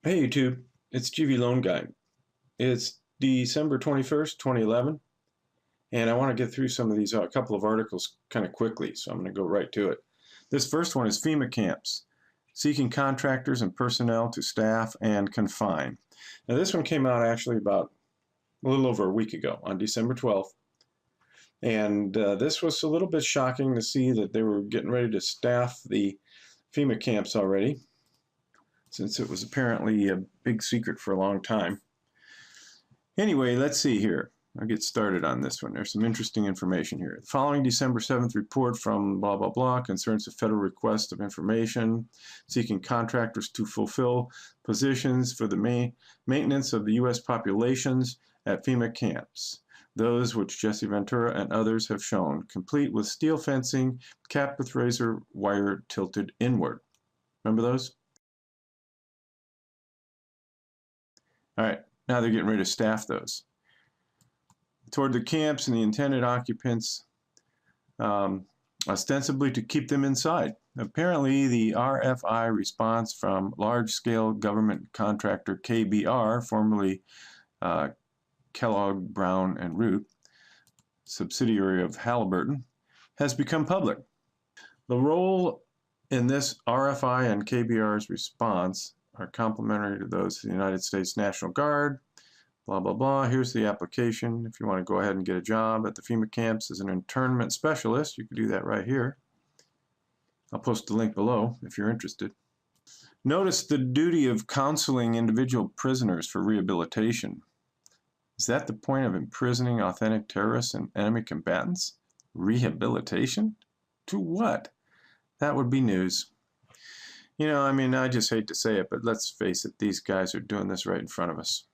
Hey YouTube, it's GV Loan Guy. It's December 21st, 2011, and I want to get through some of these couple of articles kind of quickly, so I'm going to go right to it. This first one is FEMA camps, seeking contractors and personnel to staff and confine. Now this one came out actually about a little over a week ago on December 12th, and this was a little bit shocking to see that they were getting ready to staff the FEMA camps already, since it was apparently a big secret for a long time. Anyway, let's see here. I'll get started on this one. There's some interesting information here. The following December 7th report from blah, blah, blah concerns a federal request of information seeking contractors to fulfill positions for the maintenance of the U.S. populations at FEMA camps, those which Jesse Ventura and others have shown, complete with steel fencing, capped with razor wire tilted inward. Remember those? All right, now they're getting ready to staff those. Toward the camps and the intended occupants, ostensibly to keep them inside. Apparently, the RFI response from large-scale government contractor KBR, formerly Kellogg, Brown and Root, subsidiary of Halliburton, has become public. The role in this RFI and KBR's response are complementary to those of the United States National Guard, blah, blah, blah. Here's the application. If you want to go ahead and get a job at the FEMA camps as an internment specialist, you can do that right here. I'll post the link below if you're interested. Notice the duty of counseling individual prisoners for rehabilitation. Is that the point of imprisoning authentic terrorists and enemy combatants? Rehabilitation? To what? That would be news. You know, I mean, I just hate to say it, but let's face it, these guys are doing this right in front of us.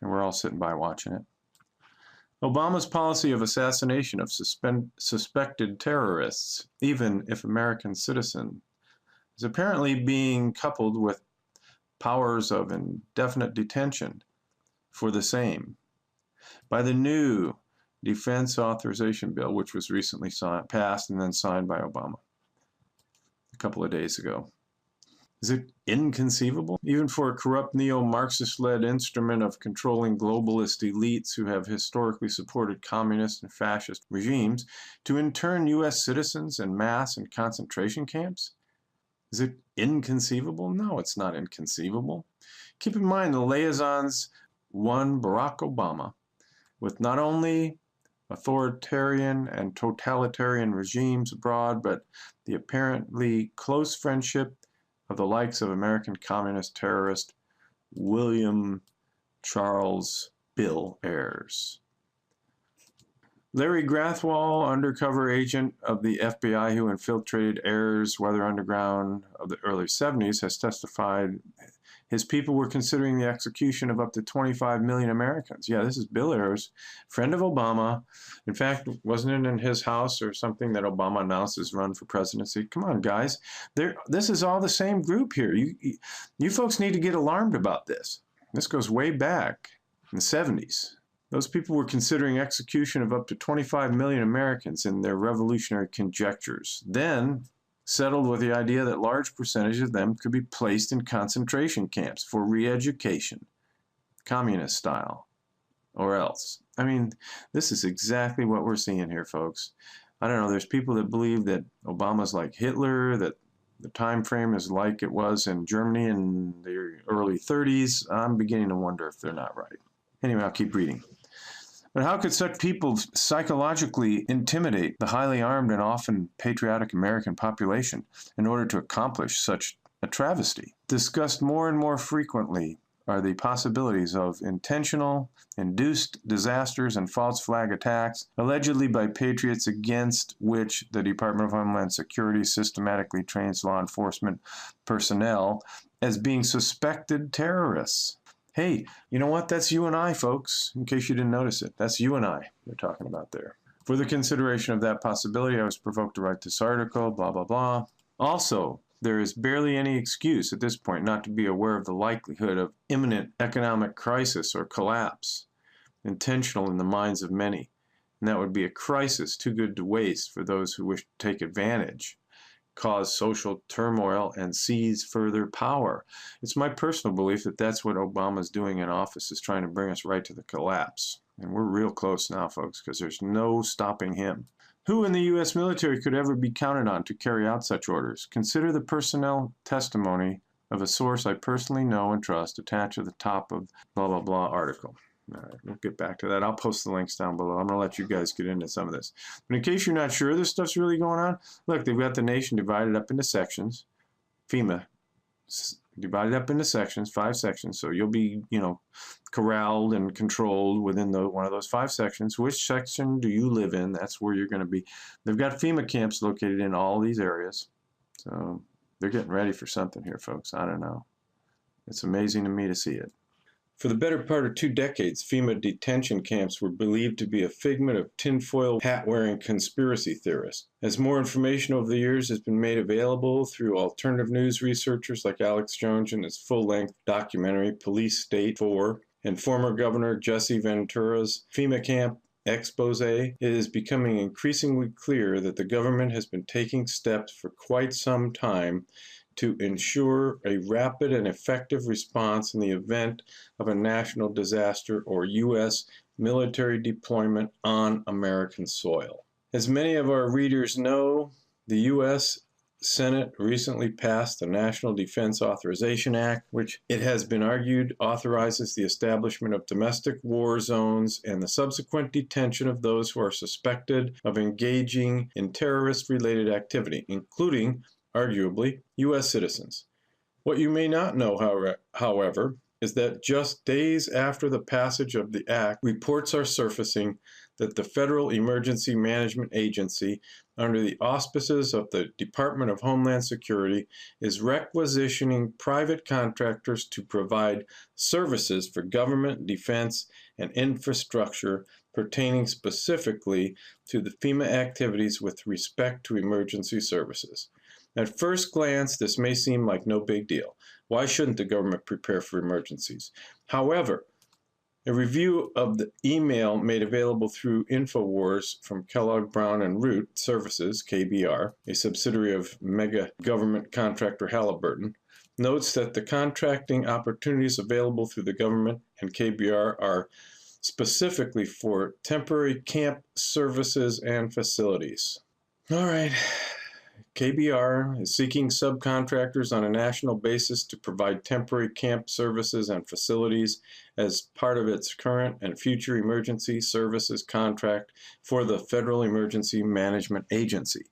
And we're all sitting by watching it. Obama's policy of assassination of suspected terrorists, even if American citizen, is apparently being coupled with powers of indefinite detention for the same by the new Defense Authorization Bill, which was recently passed and then signed by Obama a couple of days ago. Is it inconceivable, even for a corrupt neo-Marxist-led instrument of controlling globalist elites who have historically supported communist and fascist regimes, to intern U.S. citizens en masse in concentration camps? Is it inconceivable? No, it's not inconceivable. Keep in mind the liaisons won Barack Obama with not only authoritarian and totalitarian regimes abroad, but the apparently close friendship of the likes of American communist terrorist William Charles Bill Ayers. Larry Grathwohl, undercover agent of the FBI who infiltrated Ayers' weather underground of the early 70s, has testified his people were considering the execution of up to 25 million Americans. Yeah, this is Bill Ayers, friend of Obama. In fact, wasn't it in his house or something that Obama announced his run for presidency? Come on, guys. This is all the same group here. You folks need to get alarmed about this. This goes way back in the 70s. Those people were considering execution of up to 25 million Americans in their revolutionary conjectures. Then settled with the idea that large percentages of them could be placed in concentration camps for re-education, communist style, or else. I mean, this is exactly what we're seeing here, folks. I don't know, there's people that believe that Obama's like Hitler, that the time frame is like it was in Germany in the early 30s. I'm beginning to wonder if they're not right. Anyway, I'll keep reading. But how could such people psychologically intimidate the highly armed and often patriotic American population in order to accomplish such a travesty? Discussed more and more frequently are the possibilities of intentional, induced disasters and false flag attacks, allegedly by patriots against which the Department of Homeland Security systematically trains law enforcement personnel as being suspected terrorists. Hey, you know what? That's you and I, folks, in case you didn't notice it. That's you and I they're talking about there. For the consideration of that possibility, I was provoked to write this article, blah, blah, blah. Also, there is barely any excuse at this point not to be aware of the likelihood of imminent economic crisis or collapse, intentional in the minds of many. And that would be a crisis too good to waste for those who wish to take advantage cause social turmoil and seize further power. It's my personal belief that that's what Obama's doing in office, is trying to bring us right to the collapse. And we're real close now, folks, because there's no stopping him. Who in the U.S. military could ever be counted on to carry out such orders? Consider the personnel testimony of a source I personally know and trust attached to the top of blah, blah, blah article. All right, we'll get back to that. I'll post the links down below. I'm going to let you guys get into some of this. But in case you're not sure this stuff's really going on, look, they've got the nation divided up into sections. FEMA divided up into sections, 5 sections. So you'll be, corralled and controlled within one of those 5 sections. Which section do you live in? That's where you're going to be. They've got FEMA camps located in all these areas. So they're getting ready for something here, folks. I don't know. It's amazing to me to see it. For the better part of 2 decades, FEMA detention camps were believed to be a figment of tinfoil hat-wearing conspiracy theorists. As more information over the years has been made available through alternative news researchers like Alex Jones in his full-length documentary Police State 4, and former Governor Jesse Ventura's FEMA camp expose, it is becoming increasingly clear that the government has been taking steps for quite some time to ensure a rapid and effective response in the event of a national disaster or U.S. military deployment on American soil. As many of our readers know, the U.S. Senate recently passed the National Defense Authorization Act, which it has been argued authorizes the establishment of domestic war zones and the subsequent detention of those who are suspected of engaging in terrorist-related activity, including arguably, U.S. citizens. What you may not know, however, is that just days after the passage of the act, reports are surfacing that the Federal Emergency Management Agency, under the auspices of the Department of Homeland Security, is requisitioning private contractors to provide services for government, defense, and infrastructure pertaining specifically to the FEMA activities with respect to emergency services. At first glance, this may seem like no big deal. Why shouldn't the government prepare for emergencies? However, a review of the email made available through InfoWars from Kellogg Brown and Root Services, KBR, a subsidiary of mega government contractor Halliburton, notes that the contracting opportunities available through the government and KBR are specifically for temporary camp services and facilities. All right. KBR is seeking subcontractors on a national basis to provide temporary camp services and facilities as part of its current and future emergency services contract for the Federal Emergency Management Agency,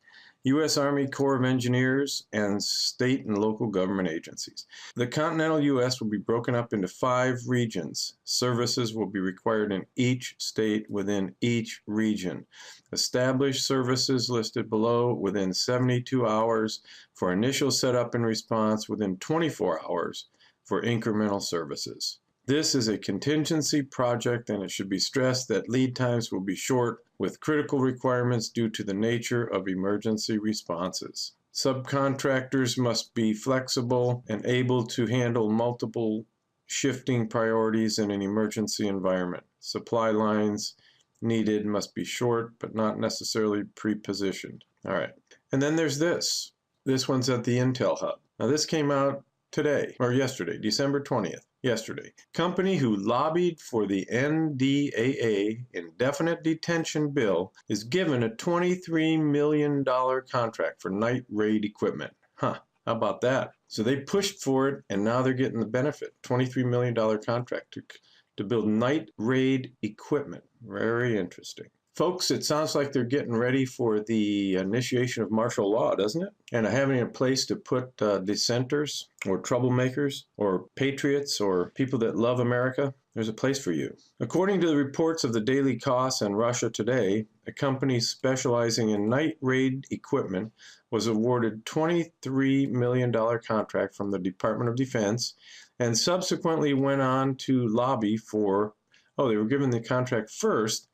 U.S. Army Corps of Engineers, and state and local government agencies. The continental U.S. will be broken up into 5 regions. Services will be required in each state within each region. Establish services listed below within 72 hours for initial setup and response, within 24 hours for incremental services. This is a contingency project, and it should be stressed that lead times will be short, with critical requirements due to the nature of emergency responses. Subcontractors must be flexible and able to handle multiple shifting priorities in an emergency environment. Supply lines needed must be short, but not necessarily pre-positioned. All right. And then there's this. This one's at the Intel Hub. Now this came out today, or yesterday, December 20th. Yesterday. Company who lobbied for the NDAA indefinite detention bill is given a $23 million contract for night raid equipment. Huh, how about that? So they pushed for it, and now they're getting the benefit. $23 million contract to build night raid equipment. Very interesting. Folks, it sounds like they're getting ready for the initiation of martial law, doesn't it? And having a place to put dissenters or troublemakers or patriots or people that love America. There's a place for you. According to the reports of the Daily Kos and Russia Today, a company specializing in night raid equipment was awarded $23 million contract from the Department of Defense and subsequently went on to lobby for, they were given the contract first,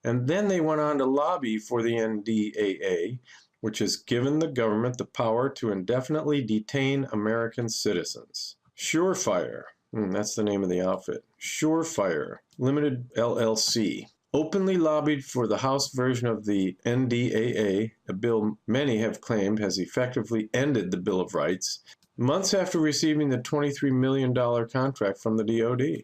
and then they went on to lobby for the NDAA, which has given the government the power to indefinitely detain American citizens. Surefire, that's the name of the outfit. Surefire Limited LLC openly lobbied for the House version of the NDAA, a bill many have claimed has effectively ended the Bill of Rights, months after receiving the $23 million contract from the DoD.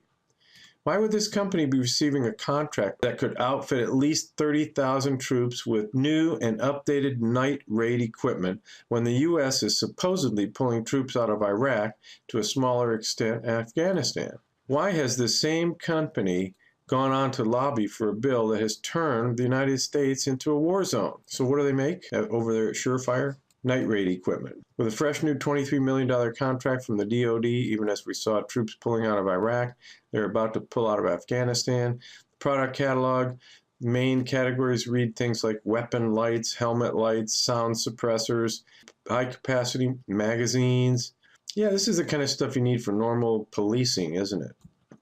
Why would this company be receiving a contract that could outfit at least 30,000 troops with new and updated night raid equipment when the U.S. is supposedly pulling troops out of Iraq, to a smaller extent Afghanistan? Why has the same company gone on to lobby for a bill that has turned the United States into a war zone? So what do they make over there at Surefire? Night raid equipment. With a fresh new $23 million contract from the DoD, even as we saw troops pulling out of Iraq, they're about to pull out of Afghanistan. The product catalog, main categories read things like weapon lights, helmet lights, sound suppressors, high-capacity magazines. Yeah, this is the kind of stuff you need for normal policing, isn't it?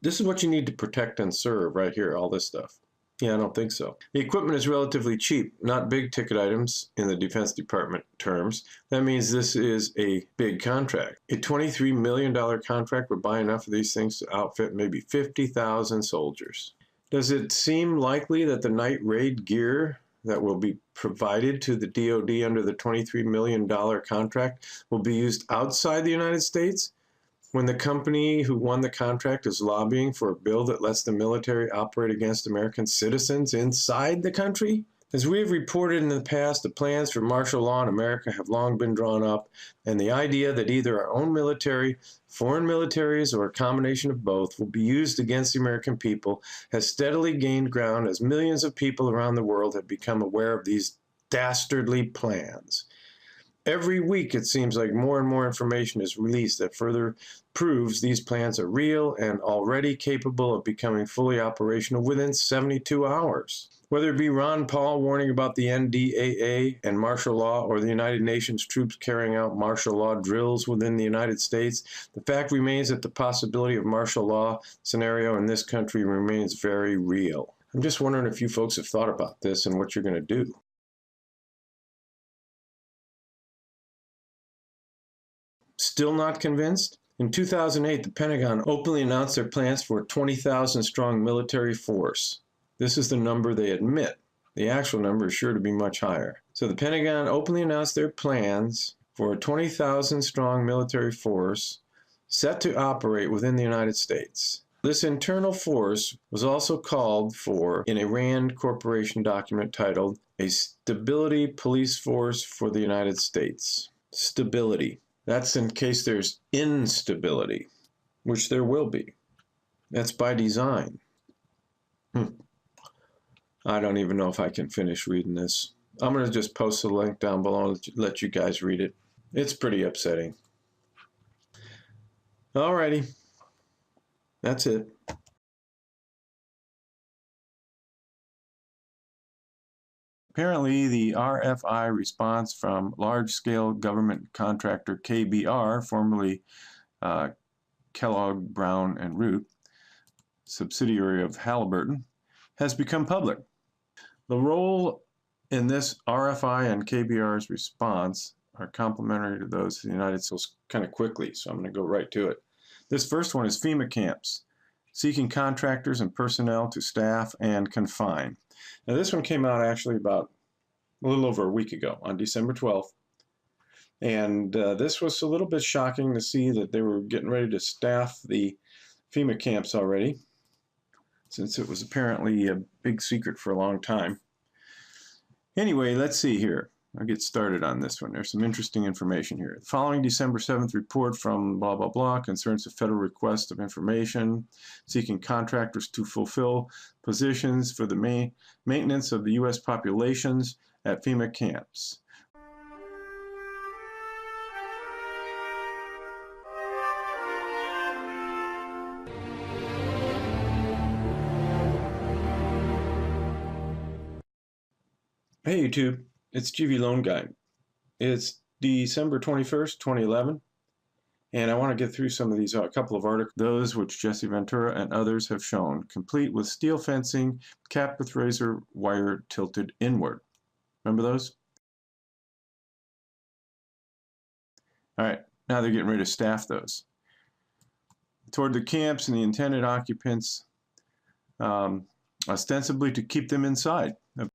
This is what you need to protect and serve right here, all this stuff. Yeah, I don't think so. The equipment is relatively cheap, not big ticket items in the Defense Department terms. That means this is a big contract. A $23 million contract would buy enough of these things to outfit maybe 50,000 soldiers. Does it seem likely that the night raid gear that will be provided to the DoD under the $23 million contract will be used outside the United States, when the company who won the contract is lobbying for a bill that lets the military operate against American citizens inside the country? As we have reported in the past, the plans for martial law in America have long been drawn up, and the idea that either our own military, foreign militaries, or a combination of both will be used against the American people has steadily gained ground as millions of people around the world have become aware of these dastardly plans. Every week, it seems like more and more information is released that further proves these plans are real and already capable of becoming fully operational within 72 hours. Whether it be Ron Paul warning about the NDAA and martial law, or the United Nations troops carrying out martial law drills within the United States, the fact remains that the possibility of martial law scenario in this country remains very real. I'm just wondering if you folks have thought about this and what you're going to do. Still not convinced? In 2008, the Pentagon openly announced their plans for a 20,000 strong military force. This is the number they admit. The actual number is sure to be much higher. So the Pentagon openly announced their plans for a 20,000 strong military force set to operate within the United States. This internal force was also called for in a RAND Corporation document titled A Stability Police Force for the United States. Stability. That's in case there's instability, which there will be. That's by design. I don't even know if I can finish reading this. I'm going to just post a link down below and let you guys read it. It's pretty upsetting. Alrighty. That's it. Apparently, the RFI response from large-scale government contractor KBR, formerly Kellogg, Brown & Root, subsidiary of Halliburton, has become public. The role in this RFI and KBR's response are complementary to those of the United States kind of quickly, so I'm going to go right to it. This first one is FEMA camps, seeking contractors and personnel to staff and confine. Now, this one came out actually about a little over a week ago on December 12th. And this was a little bit shocking to see that they were getting ready to staff the FEMA camps already, since it was apparently a big secret for a long time. Anyway, let's see here. I'll get started on this one. There's some interesting information here. The following December 7th report from blah, blah, blah concerns a federal request of information seeking contractors to fulfill positions for the maintenance of the U.S. populations at FEMA camps. Hey YouTube, it's GV Loan Guy. It's December 21st, 2011, and I want to get through some of these, a couple of articles, those which Jesse Ventura and others have shown, complete with steel fencing, capped with razor wire tilted inward. Remember those? All right, now they're getting ready to staff those. Toward the camps and the intended occupants, ostensibly to keep them inside.